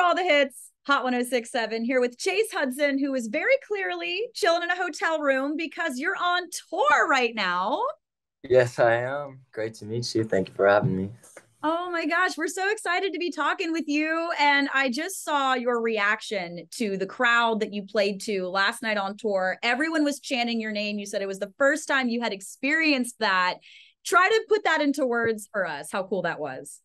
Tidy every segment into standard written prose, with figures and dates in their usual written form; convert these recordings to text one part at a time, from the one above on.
all the hits. Hot 1067 here with Chase Hudson, who is very clearly chilling in a hotel room because you're on tour right now. Yes, I am. Great to meet you. Thank you for having me. Oh my gosh, we're so excited to be talking with you. And I just saw your reaction to the crowd that you played to last night on tour. Everyone was chanting your name. You said it was the first time you had experienced that. Try to put that into words for us, how cool that was.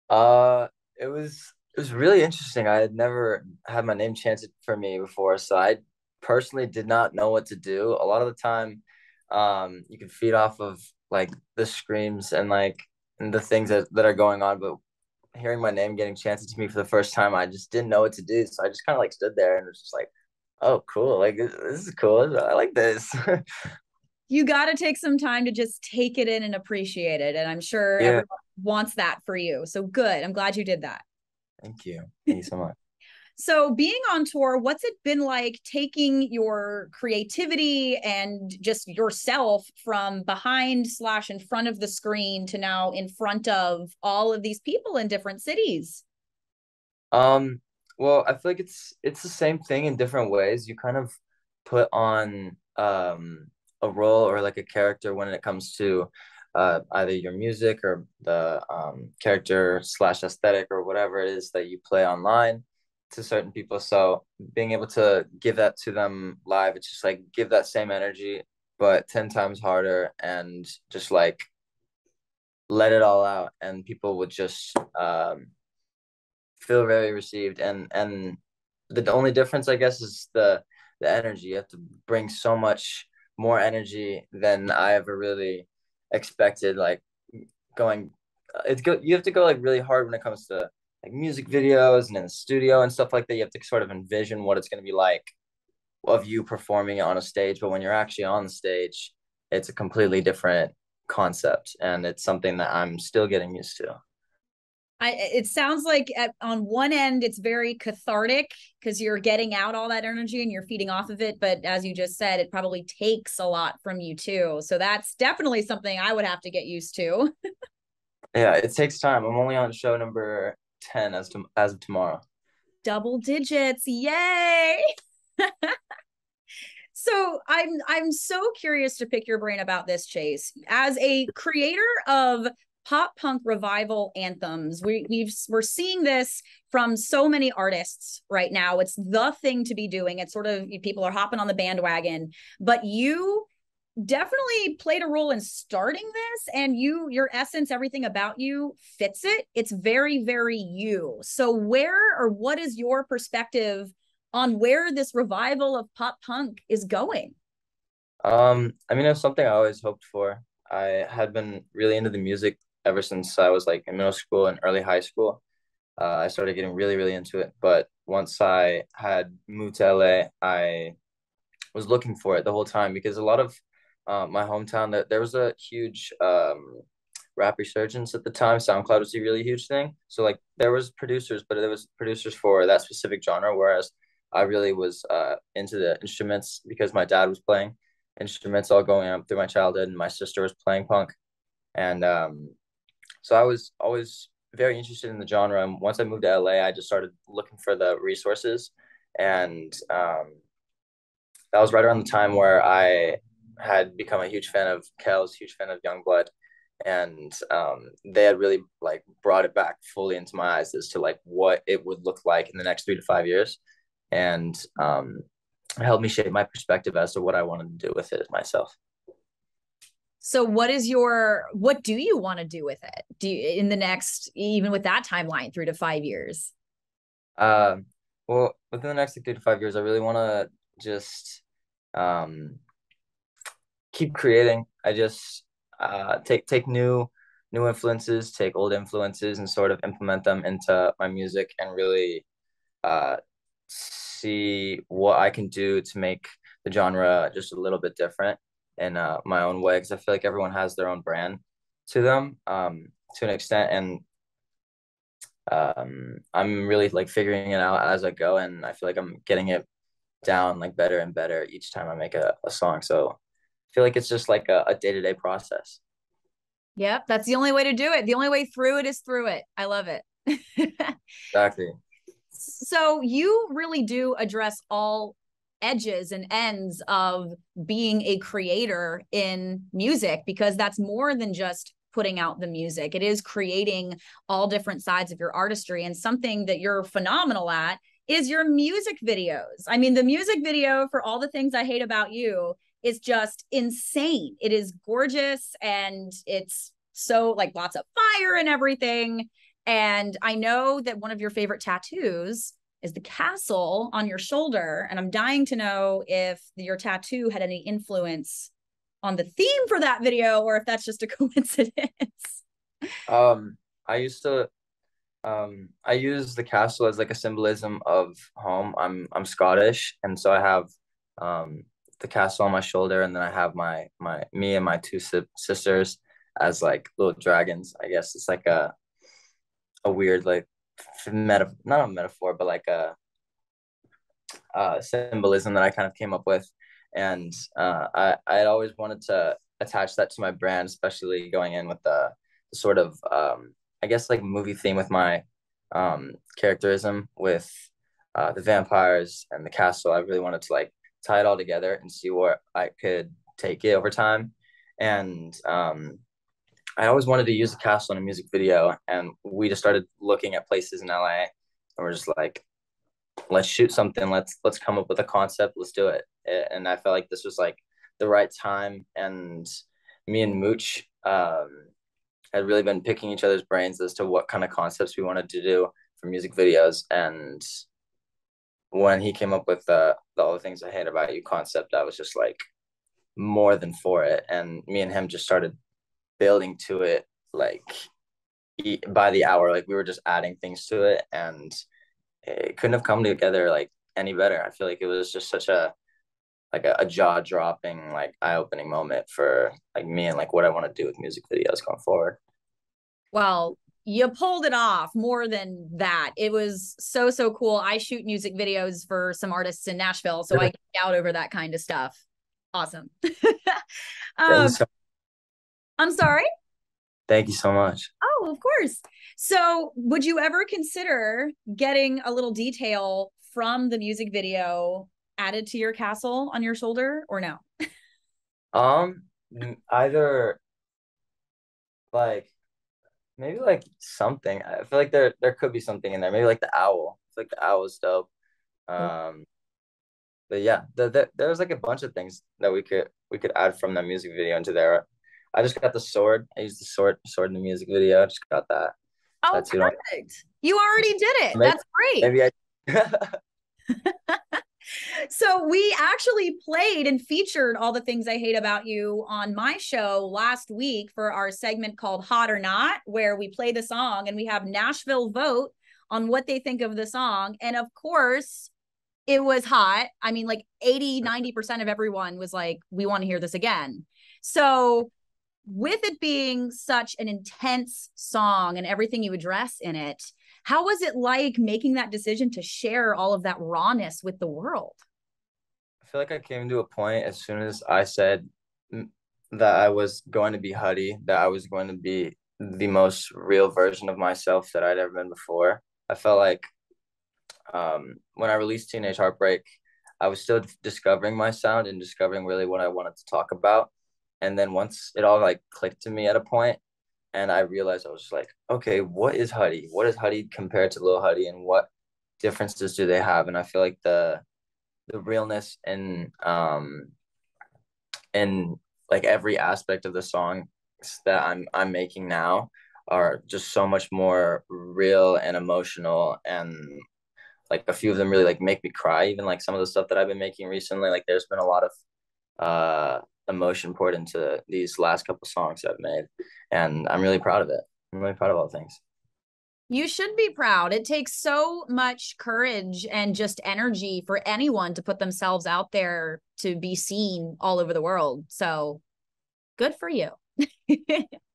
Uh, it was really interesting. I had never had my name chanted for me before, so I personally did not know what to do. A lot of the time, you can feed off of like the screams and and the things that are going on, but hearing my name getting chanted to me for the first time, I just didn't know what to do. So I just kind of like stood there and was just like, "Oh, cool! Like this is cool. I like this." You got to take some time to just take it in and appreciate it. And I'm sure Yeah. everyone wants that for you. So good. I'm glad you did that. Thank you. Thank you so much. So, being on tour, what's it been like taking your creativity and just yourself from behind slash in front of the screen to now in front of all of these people in different cities? Um, well, I feel like it's the same thing in different ways. You kind of put on a role or like a character when it comes to either your music or the character slash aesthetic or whatever it is that you play online to certain people. So being able to give that to them live, it's just like give that same energy, but 10 times harder and just like let it all out and people would just feel very received and the only difference I guess is the energy. You have to bring so much more energy than I ever really expected, like going it's good. You have to go like really hard when it comes to like music videos and in the studio and stuff like that. You have to sort of envision what it's going to be like of you performing it on a stage, but when you're actually on the stage it's a completely different concept and it's something that I'm still getting used to. It sounds like on one end it's very cathartic because you're getting out all that energy and you're feeding off of it, but as you just said, it probably takes a lot from you too. So that's definitely something I would have to get used to. Yeah, it takes time. I'm only on show number 10 as of tomorrow. Double digits, yay! So I'm so curious to pick your brain about this, Chase. As a creator of pop punk revival anthems, we're seeing this from so many artists right now. It's the thing to be doing. It's sort of people are hopping on the bandwagon, but you definitely played a role in starting this, and your essence, everything about you fits it. It's very, very you. So where or what is your perspective on where this revival of pop punk is going? I mean, it's something I always hoped for. I had been really into the music ever since I was like in middle school and early high school. I started getting really, really into it. But once I had moved to LA, I was looking for it the whole time because a lot of my hometown, there was a huge rap resurgence at the time. SoundCloud was a really huge thing. So like there was producers, but there was producers for that specific genre. Whereas I really was into the instruments because my dad was playing instruments all going up through my childhood, and my sister was playing punk. And so I was always very interested in the genre. And once I moved to LA, I just started looking for the resources. And that was right around the time where I had become a huge fan of Kel's, huge fan of Youngblood, and they had really like brought it back fully into my eyes as to like what it would look like in the next 3 to 5 years, and it helped me shape my perspective as to what I wanted to do with it myself. So what do you want to do with it? Do you, in the next, even with that timeline, 3 to 5 years? Um, well, within the next like 3 to 5 years, I really want to just um, keep creating. I just take new influences, take old influences, and sort of implement them into my music, and really uh, see what I can do to make the genre just a little bit different in my own way. Because I feel like everyone has their own brand to them to an extent, and I'm really like figuring it out as I go, and I feel like I'm getting it down like better and better each time I make a song. So I feel like it's just like a day-to-day process. Yep, that's the only way to do it. The only way through it is through it. I love it. Exactly. So you really do address all edges and ends of being a creator in music, because that's more than just putting out the music. It is creating all different sides of your artistry. And something that you're phenomenal at is your music videos. I mean, the music video for All the Things I Hate About You is just insane. It is gorgeous, and it's so like lots of fire and everything. And I know that one of your favorite tattoos is the castle on your shoulder. And I'm dying to know if your tattoo had any influence on the theme for that video, or if that's just a coincidence. I used to I use the castle as like a symbolism of home. I'm Scottish, and so I have the castle on my shoulder, and then I have my me and my two sisters as like little dragons. I guess it's like a weird like metaphor, not a metaphor, but like a symbolism that I kind of came up with. And I had always wanted to attach that to my brand, especially going in with the sort of I guess like movie theme with my characterism with the vampires and the castle. I really wanted to like tie it all together and see where I could take it over time. And I always wanted to use the castle in a music video, and we just started looking at places in LA, and we're just like, let's shoot something. Let's come up with a concept. Let's do it. And I felt like this was like the right time. And me and Mooch had really been picking each other's brains as to what kind of concepts we wanted to do for music videos. And when he came up with the All the Things I Hate About You concept, I was just like more than for it. And me and him just started building to it like by the hour. Like we were just adding things to it, and it couldn't have come together like any better. I feel like it was just such a like a jaw-dropping, like eye-opening moment for like me and like what I want to do with music videos going forward. Well, you pulled it off. More than that, it was so cool. I shoot music videos for some artists in Nashville, so I geek out over that kind of stuff. Awesome. So, I'm sorry. thank you so much. Oh, of course. So would you ever consider getting a little detail from the music video added to your castle on your shoulder, or no? Um, Either like maybe like something. I feel like there could be something in there. Maybe like the owl. I feel like the owl is dope. Um, but yeah, there was like a bunch of things that we could add from that music video into there. I just got the sword. I used the sword in the music video. I just got that. Oh, Tattooed on. perfect. You already did it. Maybe, That's great. maybe I So we actually played and featured All the Things I Hate About You on my show last week for our segment called Hot or Not, where we play the song and we have Nashville vote on what they think of the song. And of course, it was hot. I mean, like 80-90% of everyone was like, we want to hear this again. So with it being such an intense song and everything you address in it, how was it like making that decision to share all of that rawness with the world? feel like I came to a point as soon as I said that I was going to be Huddy, that I was going to be the most real version of myself that I'd ever been before. I felt like when I released Teenage Heartbreak, I was still discovering my sound and discovering really what I wanted to talk about. And then once it all like clicked to me at a point, and I realized, I was just like, okay, what is Huddy? What is Huddy compared to Lil Huddy, and what differences do they have? And I feel like the realness in like every aspect of the songs that I'm making now are just so much more real and emotional, and like a few of them really like make me cry. Even like some of the stuff that I've been making recently, like there's been a lot of emotion poured into these last couple songs I've made, and I'm really proud of it. I'm really proud of all things. You should be proud. It takes so much courage and just energy for anyone to put themselves out there to be seen all over the world. So good for you.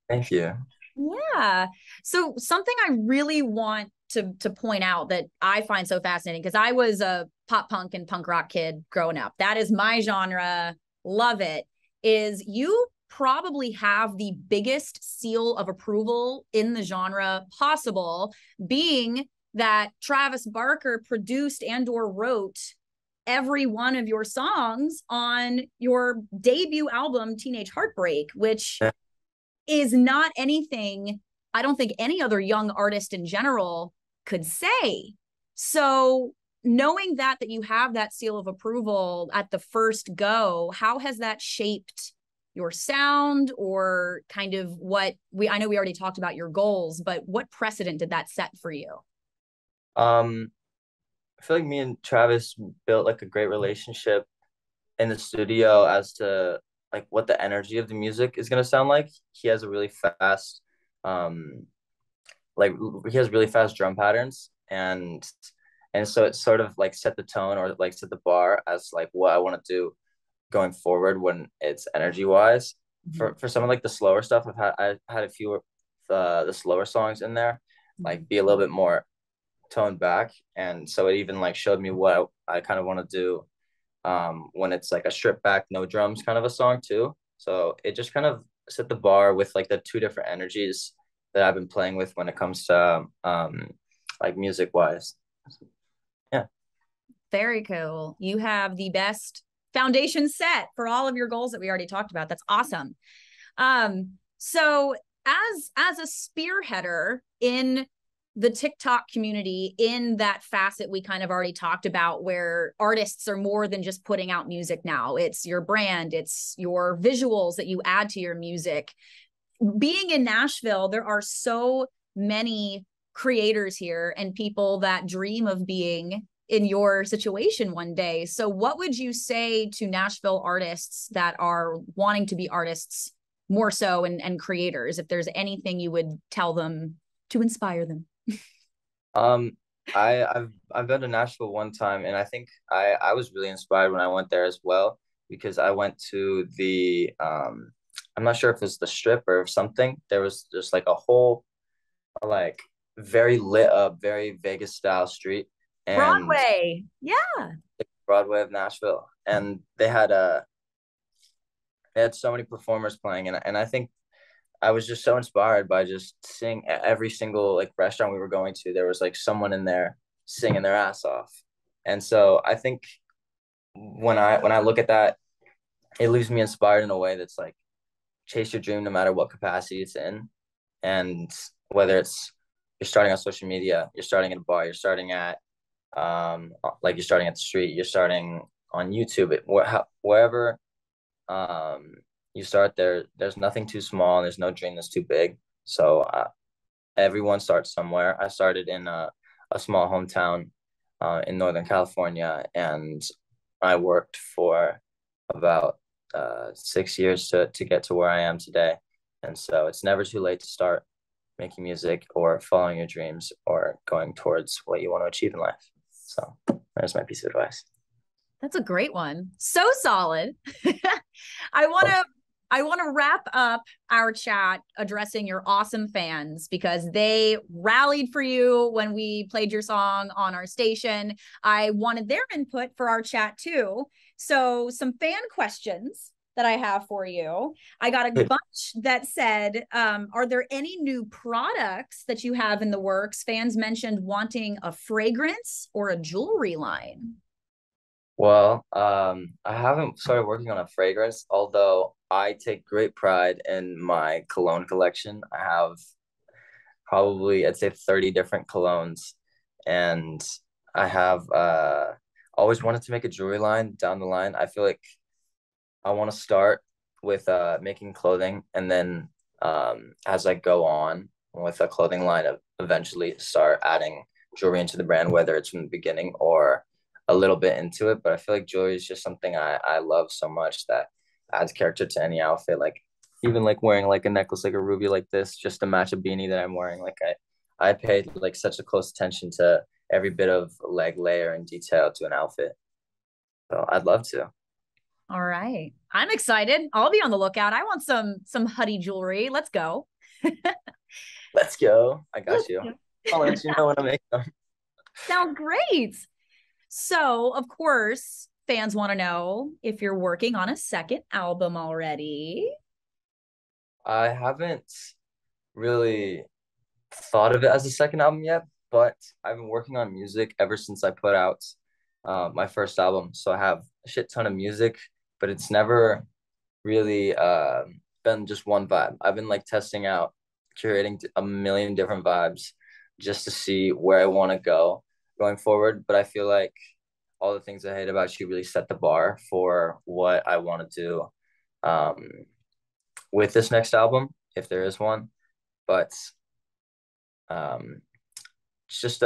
Thank you. Yeah. So something I really want to point out that I find so fascinating, because I was a pop punk and punk rock kid growing up. That is my genre. Love it. Is you probably have the biggest seal of approval in the genre possible, being that Travis Barker produced and or wrote every one of your songs on your debut album, Teenage Heartbreak, which is not anything I don't think any other young artist in general could say. So knowing that you have that seal of approval at the first go, how has that shaped your sound, or kind of I know we already talked about your goals, but what precedent did that set for you? I feel like me and Travis built like a great relationship in the studio as to like what the energy of the music is gonna sound like. He has a really fast, um, like he has really fast drum patterns, and so it sort of like set the tone or like set the bar as like what I want to do going forward when it's energy wise. Mm-hmm. For some of like the slower stuff, I had a few the slower songs in there, like be a little bit more toned back, and so it even like showed me what I kind of want to do when it's like a stripped back no drums kind of a song too. So it just kind of set the bar with like the two different energies that I've been playing with when it comes to like music wise. Yeah. Very cool. You have the best foundation set for all of your goals that we already talked about. That's awesome. So as a spearheader in the TikTok community, in that facet we kind of already talked about, where artists are more than just putting out music now. It's your brand, it's your visuals that you add to your music. Being in Nashville, there are so many creators here and people that dream of being in your situation one day. So what would you say to Nashville artists that are wanting to be artists more so, and creators, if there's anything you would tell them to inspire them? Um, I've been to Nashville one time, and I think I was really inspired when I went there as well, because I went to the I'm not sure if it's the Strip or something. There was just like a whole like very lit up, very Vegas style street, and Broadway. Yeah. Broadway of Nashville, and they had so many performers playing, and I think I was just so inspired by just seeing every single like restaurant we were going to. There was like someone in there singing their ass off, and so I think when I look at that, it leaves me inspired in a way that's like chase your dream no matter what capacity it's in, and whether it's you're starting on social media, you're starting at a bar, you're starting at like you're starting at the street, you're starting on YouTube, wherever um you start there, there's nothing too small and there's no dream that's too big. So everyone starts somewhere. I started in a small hometown in Northern California, and I worked for about 6 years to get to where I am today. And so it's never too late to start making music or following your dreams or going towards what you want to achieve in life. So there's my piece of advice. That's a great one. So solid. I want to wrap up our chat addressing your awesome fans, because they rallied for you when we played your song on our station. I wanted their input for our chat too. So some fan questions that I have for you. I got a bunch that said, are there any new products that you have in the works? Fans mentioned wanting a fragrance or a jewelry line. Well, I haven't started working on a fragrance, although I take great pride in my cologne collection. I have probably, I'd say 30 different colognes, and I have always wanted to make a jewelry line down the line. I feel like I want to start with making clothing, and then as I go on with a clothing line, eventually start adding jewelry into the brand, whether it's from the beginning or a little bit into it. But I feel like jewelry is just something I love so much that adds character to any outfit. Like even like wearing like a necklace like a ruby like this just to match a beanie that I'm wearing. Like I paid like such a close attention to every bit of leg layer and detail to an outfit. So I'd love to. All right. I'm excited. I'll be on the lookout. I want some Huddy jewelry. Let's go. Let's go. I got you. I'll let you know when I make them. Sounds great. So, of course, fans want to know if you're working on a second album already. I haven't really thought of it as a second album yet, but I've been working on music ever since I put out my first album. So I have a shit ton of music, but it's never really been just one vibe. I've been like testing out, curating a million different vibes just to see where I want to go going forward. But I feel like all the things I hate about you really set the bar for what I want to do um, with this next album, if there is one. But um, it's just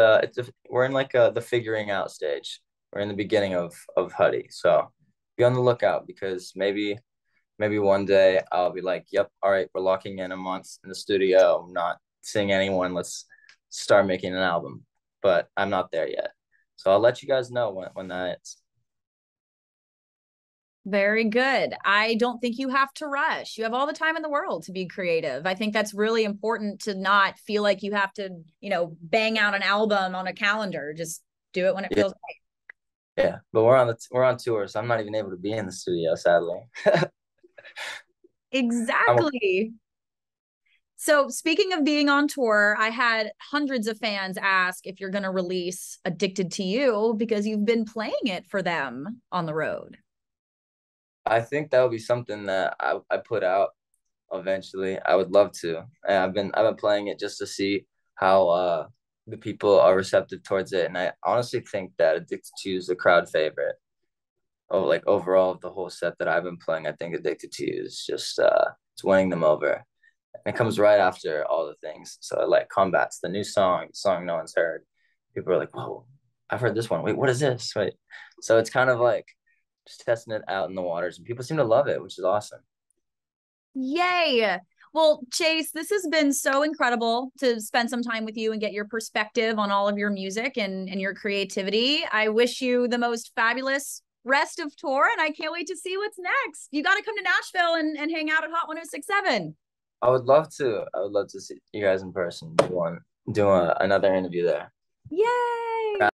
we're in like the figuring out stage. We're in the beginning of Huddy, so be on the lookout because maybe one day I'll be like, yep, all right, we're locking in a month in the studio. I'm not seeing anyone. Let's start making an album. But I'm not there yet. So I'll let you guys know when that is. Very good. I don't think you have to rush. You have all the time in the world to be creative. I think that's really important to not feel like you have to, bang out an album on a calendar. Just do it when it Yeah, feels right. yeah. But we're on tour, so I'm not even able to be in the studio, sadly. I'm Exactly. So, speaking of being on tour, I had hundreds of fans ask if you're going to release Addicted to You because you've been playing it for them on the road. I think that would be something that I put out eventually. I would love to. And I've been playing it just to see how the people are receptive towards it. And I honestly think that Addicted to You is the crowd favorite. Oh, like overall of the whole set that I've been playing, I think Addicted to You is just it's winning them over. And it comes right after all the things. So it like combats the new song, the song no one's heard. People are like, whoa, I've heard this one. Wait, what is this? Wait. So it's kind of like just testing it out in the waters, and people seem to love it, which is awesome. Yay. Well, Chase, this has been so incredible to spend some time with you and get your perspective on all of your music and your creativity. I wish you the most fabulous rest of tour, and I can't wait to see what's next. You got to come to Nashville and hang out at Hot 1067. I would love to. I would love to see you guys in person. Do another interview there. Yay.